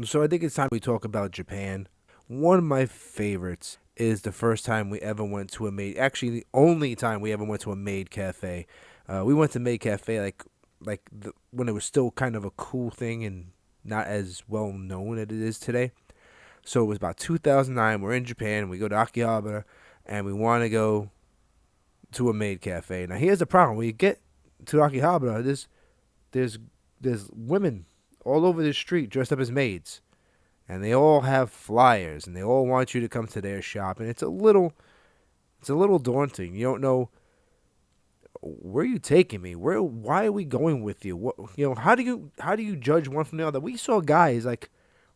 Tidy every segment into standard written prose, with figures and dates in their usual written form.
So I think it's time we talk about Japan. One of my favorites is the first time we ever went to a maid. Actually, the only time we ever went to a maid cafe. We went to maid cafe when it was still kind of a cool thing and not as well known as it is today. So it was about 2009. We're in Japan. We go to Akihabara, and we want to go to a maid cafe. Now here's the problem: when you get to Akihabara, there's there's women all over the street dressed up as maids, and they all have flyers, and they all want you to come to their shop, and it's a little daunting. You don't know, where are you taking me? Why are we going with you? How do you judge one from the other? We saw guys like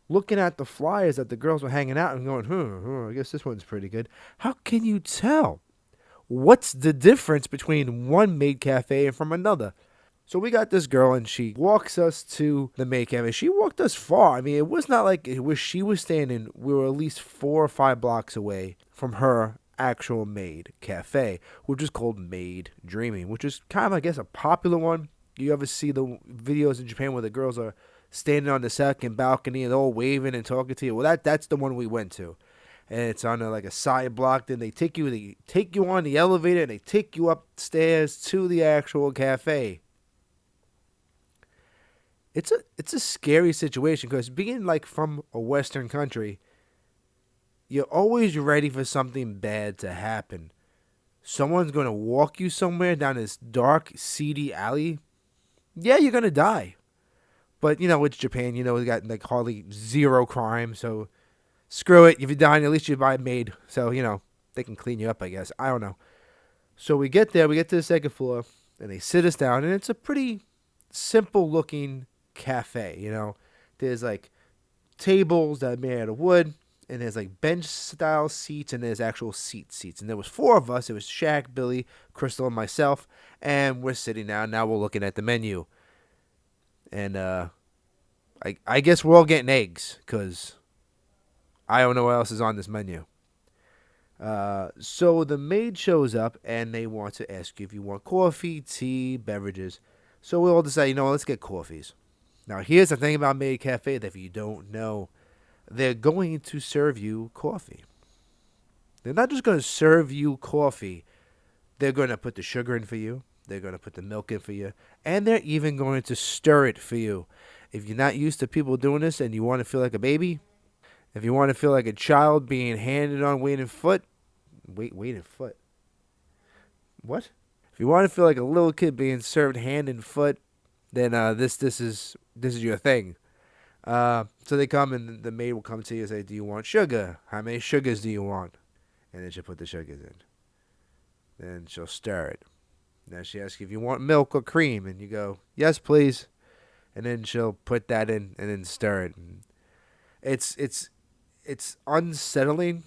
looking at the flyers that the girls were hanging out and going, I guess this one's pretty good. How can you tell? What's the difference between one maid cafe and from another? So we got this girl, and she walks us to the maid cafe. She walked us far. I mean, it was not like where she was standing. We were at least 4 or 5 blocks away from her actual maid cafe, which is called Maid Dreaming, which is kind of, I guess, a popular one. You ever see the videos in Japan where the girls are standing on the second balcony and all waving and talking to you? Well, that's the one we went to, and it's on like a side block. Then they take you on the elevator, and they take you upstairs to the actual cafe. It's a scary situation because being like from a Western country, you're always ready for something bad to happen. Someone's gonna walk you somewhere down this dark, seedy alley. Yeah, you're gonna die. But it's Japan. We got like hardly zero crime, so screw it. If you're dying, at least you buy a maid. So they can clean you up, I guess. I don't know. So we get there. We get to the second floor, and they sit us down, and it's a pretty simple looking cafe. There's like tables that are made out of wood, and there's like bench style seats, and there's actual seats. And there was four of us. It was Shaq, Billy, Crystal, and myself, and we're sitting down. Now we're looking at the menu, and I guess we're all getting eggs because I don't know what else is on this menu. So the maid shows up, and they want to ask you if you want coffee, tea, beverages. So we all decide, let's get coffees. Now, here's the thing about Maid Cafe that if you don't know, they're going to serve you coffee. They're not just going to serve you coffee. They're going to put the sugar in for you. They're going to put the milk in for you. And they're even going to stir it for you. If you're not used to people doing this and you want to feel like a baby, if you want to feel like a child being handed on weight and foot. What? If you want to feel like a little kid being served hand and foot, then this is your thing. So they come, and the maid will come to you and say, "Do you want sugar? How many sugars do you want?" And then she'll put the sugars in. Then she'll stir it. Now she asks you if you want milk or cream, and you go, "Yes, please." And then she'll put that in and then stir it. And it's unsettling.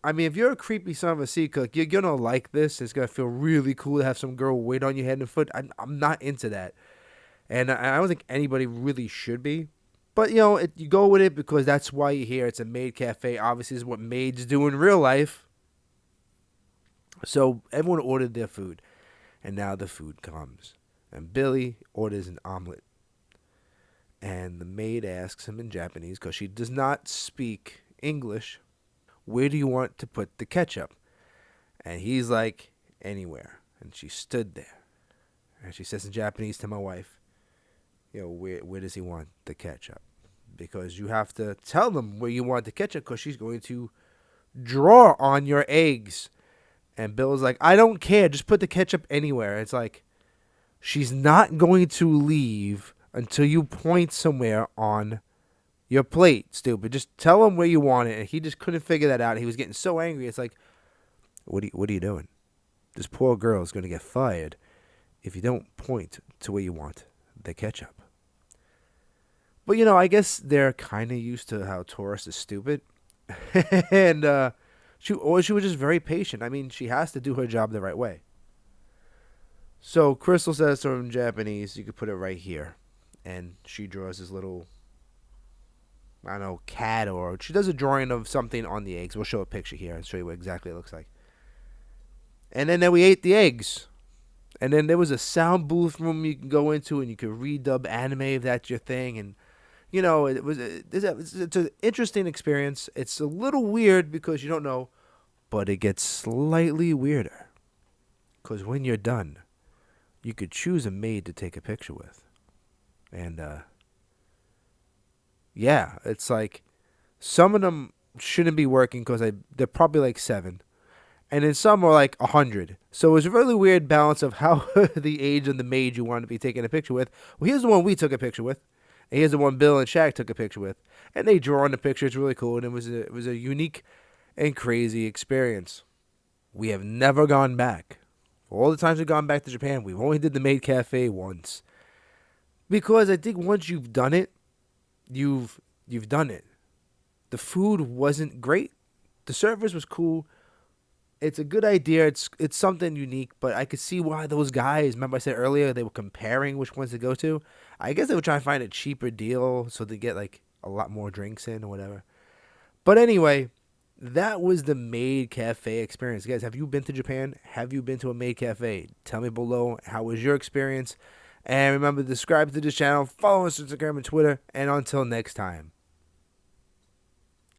I mean, if you're a creepy son of a sea cook, you're gonna like this. It's gonna feel really cool to have some girl wait on your head and foot. I'm not into that, and I don't think anybody really should be. But you go with it because that's why you're here. It's a maid cafe. Obviously, is what maids do in real life. So everyone ordered their food, and now the food comes, and Billy orders an omelet, and the maid asks him in Japanese because she does not speak English, "Where do you want to put the ketchup?" And he's like, "Anywhere." And she stood there, and she says in Japanese to my wife, where does he want the ketchup? Because you have to tell them where you want the ketchup because she's going to draw on your eggs. And Bill's like, "I don't care. Just put the ketchup anywhere." It's like, she's not going to leave until you point somewhere on your plate, stupid. Just tell him where you want it. And he just couldn't figure that out. He was getting so angry. It's like, what are you doing? This poor girl is going to get fired if you don't point to where you want the ketchup. But I guess they're kind of used to how tourists are stupid, and she was just very patient. I mean, she has to do her job the right way. So Crystal says to him in Japanese, "You could put it right here," and she draws this little, I don't know, cat, or she does a drawing of something on the eggs. We'll show a picture here and show you what exactly it looks like. And then we ate the eggs. And then there was a sound booth room you can go into, and you could redub anime if that's your thing. And It's an interesting experience. It's a little weird because you don't know, but it gets slightly weirder. Because when you're done, you could choose a maid to take a picture with. And, yeah, it's like some of them shouldn't be working because they're probably like 7. And then some are like 100. So it was a really weird balance of how the age of the maid you wanted to be taking a picture with. Well, here's the one we took a picture with. And here's the one Bill and Shaq took a picture with. And they draw on the picture. It's really cool. And it was a unique and crazy experience. We have never gone back. For all the times we've gone back to Japan, we've only did the maid cafe once. Because I think once you've done it, you've done it. The food wasn't great. The service was cool. It's a good idea. It's something unique, but I could see why those guys, remember I said earlier, they were comparing which ones to go to. I guess they were trying to find a cheaper deal so they get like a lot more drinks in or whatever. But anyway, that was the maid cafe experience. Guys, have you been to Japan? Have you been to a maid cafe? Tell me below how was your experience. And remember to subscribe to this channel, follow us on Instagram and Twitter, and until next time.